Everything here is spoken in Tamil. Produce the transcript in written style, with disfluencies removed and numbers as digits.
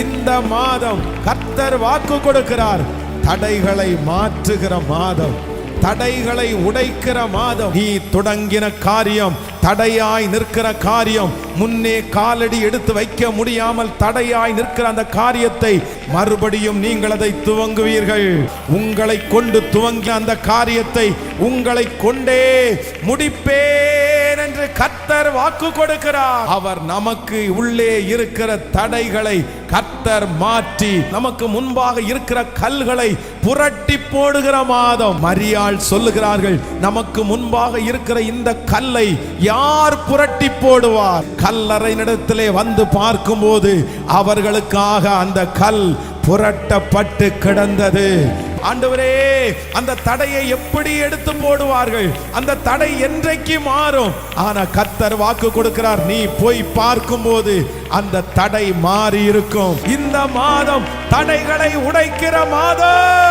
இந்த மாதம் கர்த்தர் வாக்கு கொடுக்கிறார், தடைகளை மாற்றுகிற மாதம், தடைகளை உடைக்கிற மாதம். நீ தொடங்கின காரியம், தடையாய் நிற்கிற காரியம், முன்னே காலடி எடுத்து வைக்க முடியாமல் தடையாய் நிற்கிற அந்த காரியத்தை மறுபடியும் நீங்கள் அதை துவங்குவீர்கள். உங்களை கொண்டு துவங்கிய அந்த காரியத்தை உங்களை கொண்டே முடிப்பேன் என்று கர்த்தர் வாக்கு கொடுக்கிறார். அவர் நமக்கு உள்ளே இருக்கிற தடைகளை கர்த்தர் மாற்றி நமக்கு முன்பாக இருக்கிற கல்களை புரட்டி போடுகிற மாதம். மரியாள் சொல்லுகிறார்கள், நமக்கு முன்பாக இருக்கிற இந்த கல்லை யார் புரட்டி போடுவார்? கல்லறையினிடத்திலே வந்து பார்க்கும்போது அவர்களுக்காக அந்த கல் புரட்டப்பட்டு கிடந்தது. ஆண்டவரே, அந்த தடையை எப்படி எடுத்து போடுவார்கள்? அந்த தடை என்றைக்கு மாறும்? ஆனா கர்த்தர் வாக்கு கொடுக்கிறார், நீ போய் பார்க்கும்போது அந்த தடை மாறி இருக்கும். இந்த மாதம் தடைகளை உடைக்கிற மாதம்.